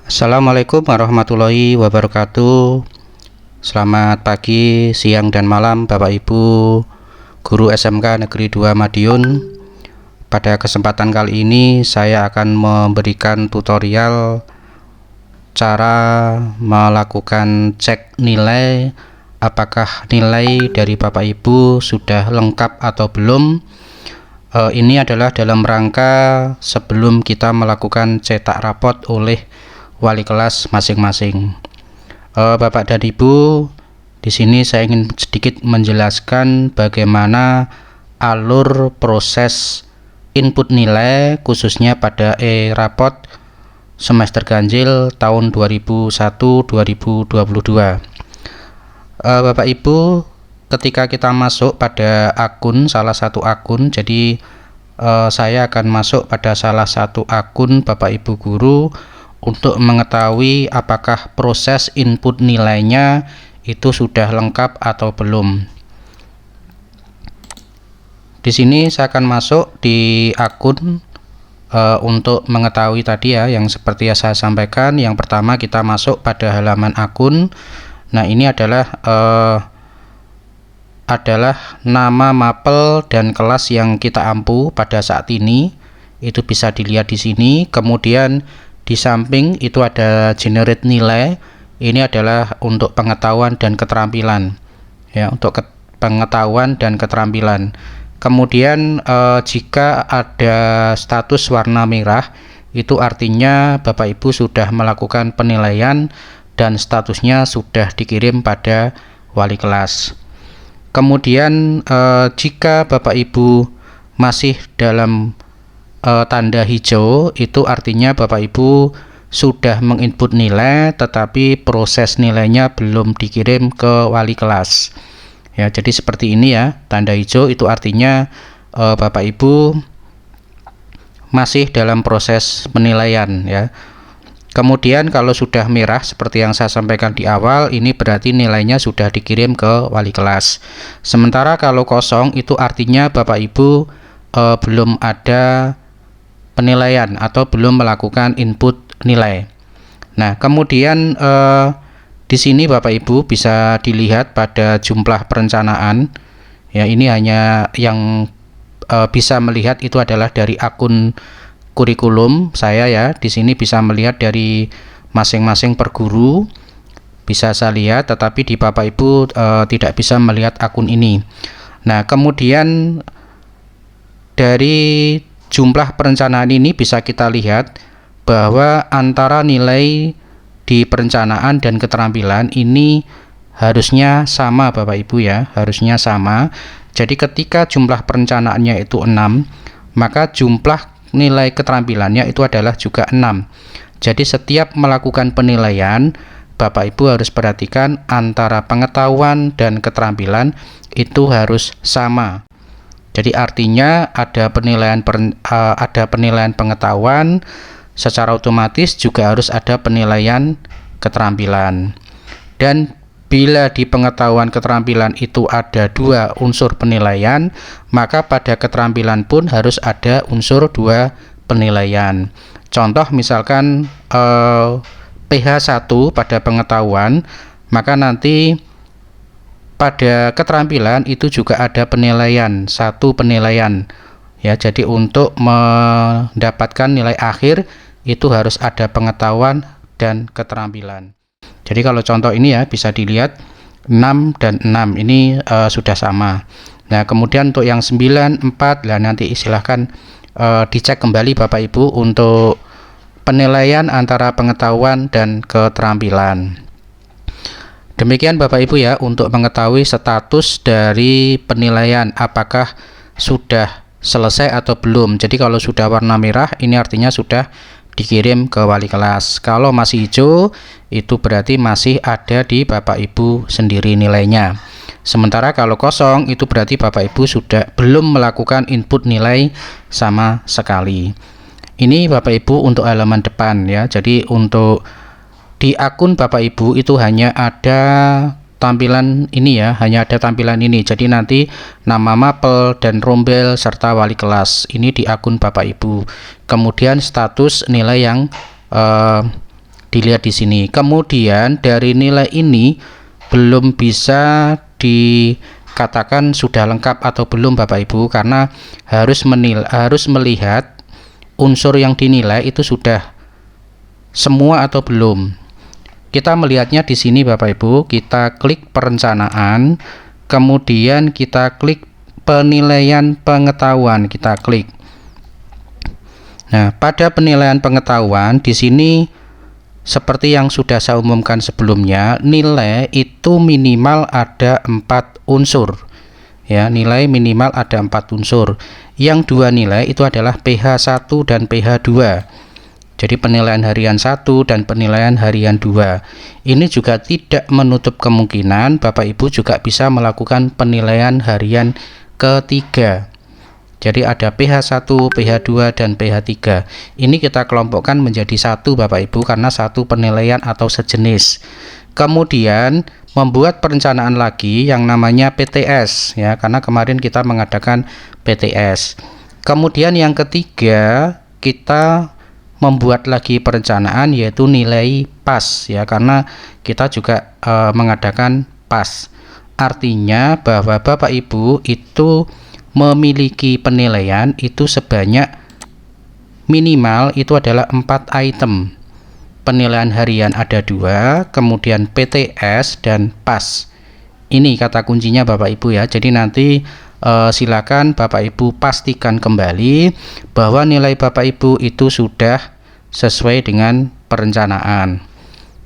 Assalamualaikum warahmatullahi wabarakatuh. Selamat pagi, siang, dan malam Bapak Ibu guru SMK Negeri 2 Madiun. Pada kesempatan kali ini saya akan memberikan tutorial cara melakukan cek nilai, apakah nilai dari Bapak Ibu sudah lengkap atau belum. Ini adalah dalam rangka sebelum kita melakukan cetak rapot oleh wali kelas masing-masing. Bapak dan Ibu, di sini saya ingin sedikit menjelaskan bagaimana alur proses input nilai khususnya pada rapot semester ganjil tahun 2001-2022. Bapak Ibu, ketika kita masuk pada akun, salah satu akun, jadi saya akan masuk pada salah satu akun Bapak Ibu guru untuk mengetahui apakah proses input nilainya itu sudah lengkap atau belum. Di sini saya akan masuk di akun untuk mengetahui tadi ya, yang seperti yang saya sampaikan. Yang pertama kita masuk pada halaman akun. Nah, ini adalah nama mapel dan kelas yang kita ampu pada saat ini. Itu bisa dilihat di sini. Kemudian di samping itu ada generate nilai. Ini adalah untuk pengetahuan dan keterampilan. Ya, untuk pengetahuan dan keterampilan. Kemudian jika ada status warna merah, itu artinya Bapak Ibu sudah melakukan penilaian dan statusnya sudah dikirim pada wali kelas. Kemudian jika Bapak Ibu masih dalam tanda hijau, itu artinya Bapak Ibu sudah menginput nilai tetapi proses nilainya belum dikirim ke wali kelas. Ya, jadi seperti ini ya, tanda hijau itu artinya Bapak Ibu masih dalam proses penilaian ya. Kemudian kalau sudah merah seperti yang saya sampaikan di awal, ini berarti nilainya sudah dikirim ke wali kelas. Sementara kalau kosong itu artinya Bapak Ibu belum ada penilaian atau belum melakukan input nilai. Nah, kemudian di sini Bapak Ibu bisa dilihat pada jumlah perencanaan. Ya, ini hanya yang bisa melihat itu adalah dari akun kurikulum saya ya. Di sini bisa melihat dari masing-masing perguru, bisa saya lihat, tetapi di Bapak Ibu tidak bisa melihat akun ini. Nah, kemudian dari jumlah perencanaan ini bisa kita lihat bahwa antara nilai di perencanaan dan keterampilan ini harusnya sama Bapak Ibu ya, harusnya sama. Jadi ketika jumlah perencanaannya itu 6, maka jumlah nilai keterampilannya itu adalah juga 6. Jadi setiap melakukan penilaian, Bapak Ibu harus perhatikan antara pengetahuan dan keterampilan itu harus sama. Jadi artinya ada penilaian pengetahuan, secara otomatis juga harus ada penilaian keterampilan. Dan bila di pengetahuan keterampilan itu ada 2 unsur penilaian, maka pada keterampilan pun harus ada unsur 2 penilaian. Contoh misalkan PH1 pada pengetahuan, maka nanti pada keterampilan itu juga ada penilaian, 1 penilaian. Ya, jadi untuk mendapatkan nilai akhir itu harus ada pengetahuan dan keterampilan. Jadi kalau contoh ini ya bisa dilihat 6 dan 6 ini sudah sama. Nah, kemudian untuk yang 9, 4, nah nanti silahkan dicek kembali Bapak Ibu untuk penilaian antara pengetahuan dan keterampilan. Demikian Bapak Ibu ya untuk mengetahui status dari penilaian apakah sudah selesai atau belum. Jadi kalau sudah warna merah ini artinya sudah dikirim ke wali kelas. Kalau masih hijau itu berarti masih ada di Bapak Ibu sendiri nilainya. Sementara kalau kosong itu berarti Bapak Ibu sudah belum melakukan input nilai sama sekali. Ini Bapak Ibu untuk halaman depan ya. Jadi untuk di akun Bapak Ibu itu hanya ada tampilan ini ya, hanya ada tampilan ini. Jadi nanti nama mapel dan rombel serta wali kelas ini di akun Bapak Ibu. Kemudian status nilai yang dilihat di sini. Kemudian dari nilai ini belum bisa dikatakan sudah lengkap atau belum Bapak Ibu, karena harus melihat unsur yang dinilai itu sudah semua atau belum. Kita melihatnya di sini Bapak Ibu, kita klik perencanaan, kemudian kita klik penilaian pengetahuan, kita klik. Nah, pada penilaian pengetahuan di sini seperti yang sudah saya umumkan sebelumnya, nilai itu minimal ada 4 unsur. Ya, nilai minimal ada 4 unsur. Yang dua nilai itu adalah PH1 dan PH2. Jadi penilaian harian 1 dan penilaian harian 2. Ini juga tidak menutup kemungkinan Bapak Ibu juga bisa melakukan penilaian harian ketiga. Jadi ada PH1, PH2, dan PH3. Ini kita kelompokkan menjadi satu Bapak Ibu, karena satu penilaian atau sejenis. Kemudian membuat perencanaan lagi yang namanya PTS, ya, karena kemarin kita mengadakan PTS. Kemudian yang ketiga kita membuat lagi perencanaan, yaitu nilai PAS, ya, karena kita juga mengadakan PAS. Artinya bahwa Bapak Ibu itu memiliki penilaian itu sebanyak minimal itu adalah 4 item. Penilaian harian ada 2, kemudian PTS dan PAS. Ini kata kuncinya Bapak Ibu, ya. Jadi nanti silakan Bapak Ibu pastikan kembali bahwa nilai Bapak Ibu itu sudah sesuai dengan perencanaan.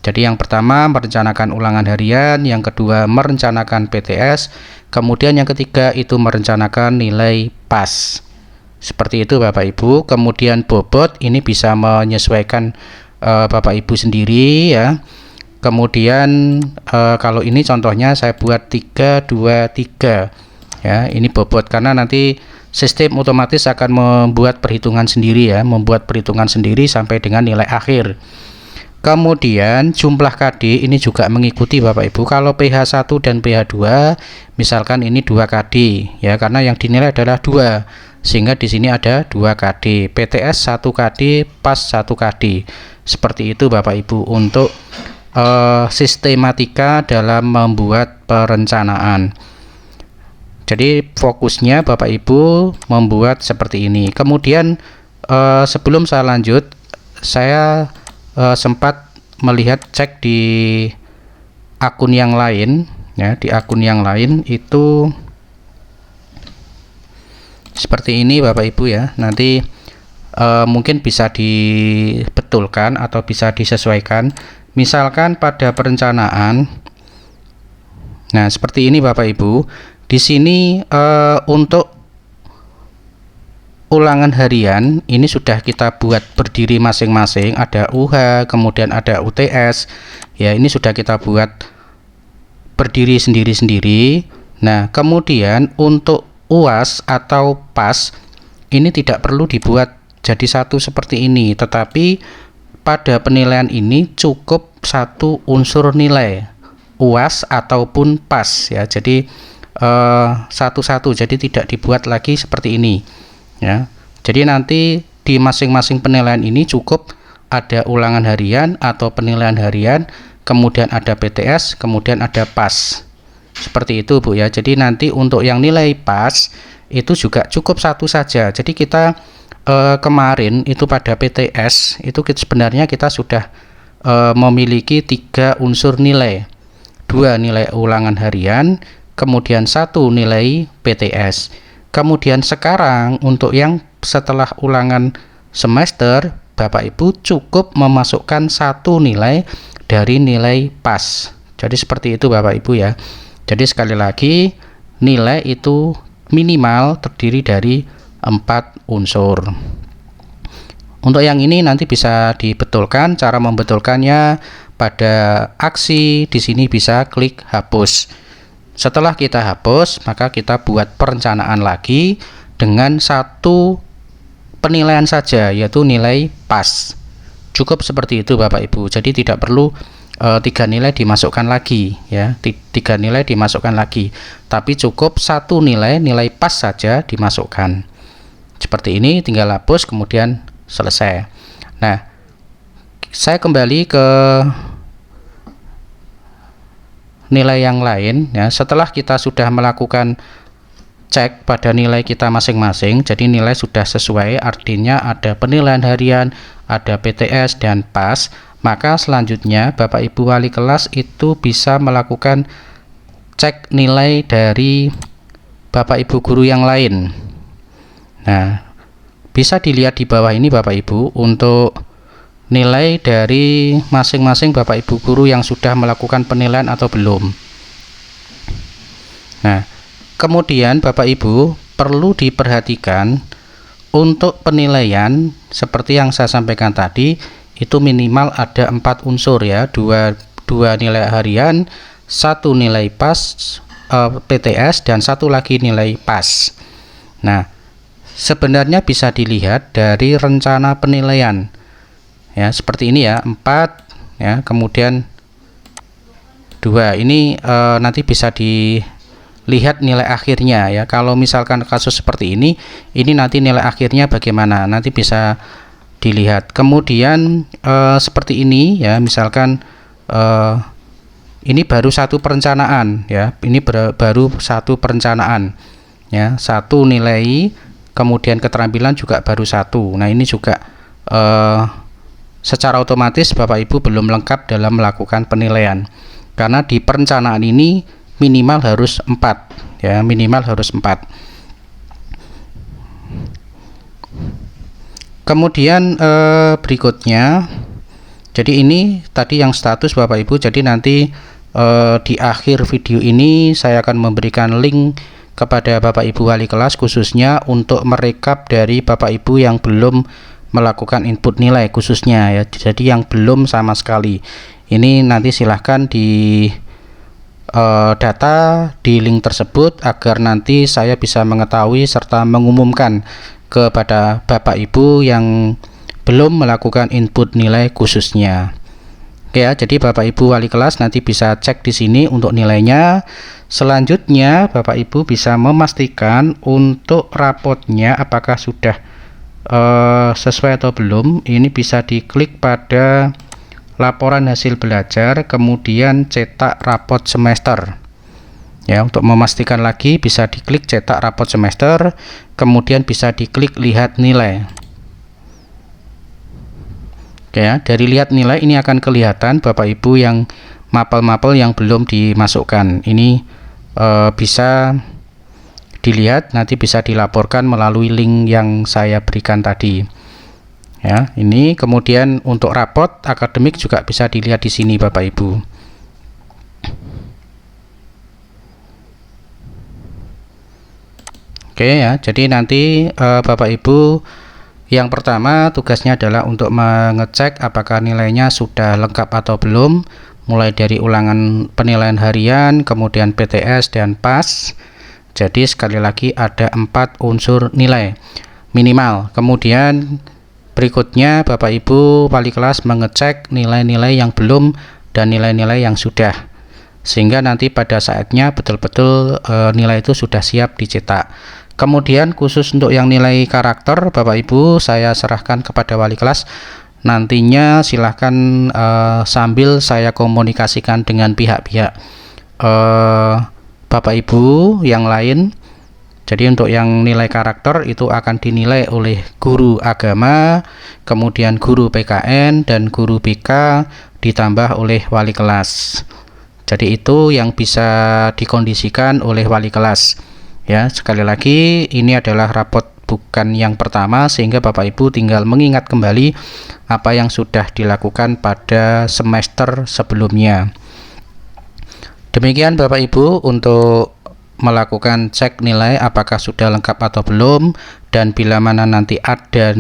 Jadi yang pertama merencanakan ulangan harian, yang kedua merencanakan PTS, kemudian yang ketiga itu merencanakan nilai PAS. Seperti itu Bapak Ibu. Kemudian bobot ini bisa menyesuaikan Bapak Ibu sendiri, ya. Kemudian kalau ini contohnya saya buat 3, 2, 3, ya. Ini bobot karena nanti sistem otomatis akan membuat perhitungan sendiri, ya, membuat perhitungan sendiri sampai dengan nilai akhir. Kemudian jumlah KD ini juga mengikuti Bapak Ibu. Kalau PH1 dan PH2 misalkan ini 2 KD, ya, karena yang dinilai adalah 2, sehingga di sini ada 2 KD. PTS 1 KD, PAS 1 KD. Seperti itu Bapak Ibu untuk sistematika dalam membuat perencanaan. Jadi fokusnya Bapak Ibu membuat seperti ini. Kemudian sebelum saya lanjut, saya sempat melihat cek di akun yang lain, ya. Di akun yang lain itu seperti ini Bapak Ibu, ya. Nanti mungkin bisa dibetulkan atau bisa disesuaikan. Misalkan pada perencanaan, nah seperti ini Bapak Ibu. Di sini untuk ulangan harian ini sudah kita buat berdiri masing-masing, ada UH, kemudian ada UTS, ya, ini sudah kita buat berdiri sendiri-sendiri. Nah, kemudian untuk UAS atau PAS ini tidak perlu dibuat jadi satu seperti ini, tetapi pada penilaian ini cukup satu unsur nilai, UAS ataupun PAS, ya. Jadi satu-satu, jadi tidak dibuat lagi seperti ini, ya. Jadi nanti di masing-masing penilaian ini cukup ada ulangan harian atau penilaian harian, kemudian ada PTS, kemudian ada PAS. Seperti itu Bu, ya. Jadi nanti untuk yang nilai PAS itu juga cukup satu saja. Jadi kita kemarin itu pada PTS itu sebenarnya kita sudah memiliki 3 unsur nilai, 2 nilai ulangan harian, kemudian 1 nilai PTS. Kemudian sekarang untuk yang setelah ulangan semester, Bapak Ibu cukup memasukkan 1 nilai dari nilai PAS. Jadi seperti itu Bapak Ibu, ya. Jadi sekali lagi nilai itu minimal terdiri dari 4 unsur. Untuk yang ini nanti bisa dibetulkan. Cara membetulkannya pada aksi di sini bisa klik hapus. Setelah kita hapus, maka kita buat perencanaan lagi dengan 1 penilaian saja, yaitu nilai PAS. Cukup seperti itu Bapak Ibu. Jadi tidak perlu 3 nilai dimasukkan lagi, ya. 3 nilai dimasukkan lagi, tapi cukup 1 nilai PAS saja dimasukkan. Seperti ini, tinggal hapus kemudian selesai. Nah, Saya kembali ke nilai yang lain ya. Setelah kita sudah melakukan cek pada nilai kita masing-masing, jadi nilai sudah sesuai, artinya ada penilaian harian, ada PTS dan PAS, maka selanjutnya Bapak Ibu wali kelas itu bisa melakukan cek nilai dari Bapak Ibu guru yang lain. Nah, bisa dilihat di bawah ini Bapak Ibu untuk nilai dari masing-masing Bapak Ibu guru yang sudah melakukan penilaian atau belum. Nah, kemudian Bapak Ibu perlu diperhatikan untuk penilaian seperti yang saya sampaikan tadi, itu minimal ada 4 unsur ya, dua nilai harian, 1 nilai PAS, PTS, dan 1 lagi nilai PAS. Nah, sebenarnya bisa dilihat dari rencana penilaian ya, seperti ini ya, 4 ya, kemudian 2 ini nanti bisa dilihat nilai akhirnya ya. Kalau misalkan kasus seperti ini nanti nilai akhirnya bagaimana, nanti bisa dilihat. Kemudian seperti ini ya, misalkan ini baru 1 perencanaan ya, ini baru 1 perencanaan ya, 1 nilai, kemudian keterampilan juga baru 1. Nah, ini juga secara otomatis Bapak Ibu belum lengkap dalam melakukan penilaian, karena di perencanaan ini minimal harus 4 ya, minimal harus 4. Kemudian berikutnya, jadi ini tadi yang status Bapak Ibu. Jadi nanti di akhir video ini saya akan memberikan link kepada Bapak Ibu wali kelas khususnya untuk merekap dari Bapak Ibu yang belum melakukan input nilai khususnya ya. Jadi yang belum sama sekali, ini nanti silahkan di data di link tersebut agar nanti saya bisa mengetahui serta mengumumkan kepada Bapak Ibu yang belum melakukan input nilai khususnya. Oke ya, jadi Bapak Ibu wali kelas nanti bisa cek di sini untuk nilainya. Selanjutnya Bapak Ibu bisa memastikan untuk rapotnya apakah sudah sesuai atau belum. Ini bisa diklik pada laporan hasil belajar, kemudian cetak rapot semester ya. Untuk memastikan lagi bisa diklik cetak rapot semester, kemudian bisa diklik lihat nilai. Oke ya, dari lihat nilai ini akan kelihatan Bapak Ibu yang mapel-mapel yang belum dimasukkan. Ini bisa dilihat, nanti bisa dilaporkan melalui link yang saya berikan tadi ya. Ini kemudian untuk rapot akademik juga bisa dilihat di sini Bapak Ibu. Oke ya, jadi nanti Bapak Ibu yang pertama tugasnya adalah untuk mengecek apakah nilainya sudah lengkap atau belum, mulai dari ulangan penilaian harian, kemudian PTS dan PAS. Jadi sekali lagi ada 4 unsur nilai minimal. Kemudian berikutnya Bapak Ibu wali kelas mengecek nilai-nilai yang belum dan nilai-nilai yang sudah, sehingga nanti pada saatnya betul-betul nilai itu sudah siap dicetak. Kemudian khusus untuk yang nilai karakter Bapak Ibu saya serahkan kepada wali kelas. Nantinya silahkan sambil saya komunikasikan dengan pihak-pihak Bapak Ibu yang lain. Jadi untuk yang nilai karakter itu akan dinilai oleh guru agama, kemudian guru PKN dan guru BK ditambah oleh wali kelas. Jadi itu yang bisa dikondisikan oleh wali kelas ya. Sekali lagi ini adalah rapot bukan yang pertama, sehingga Bapak Ibu tinggal mengingat kembali apa yang sudah dilakukan pada semester sebelumnya. Demikian Bapak Ibu untuk melakukan cek nilai apakah sudah lengkap atau belum, dan bila mana nanti ada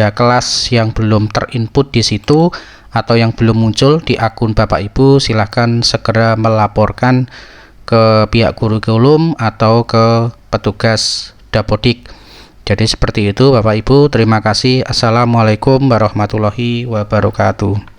kelas yang belum terinput di situ atau yang belum muncul di akun Bapak Ibu, silahkan segera melaporkan ke pihak kurikulum atau ke petugas Dapodik. Jadi seperti itu Bapak Ibu, terima kasih. Assalamualaikum warahmatullahi wabarakatuh.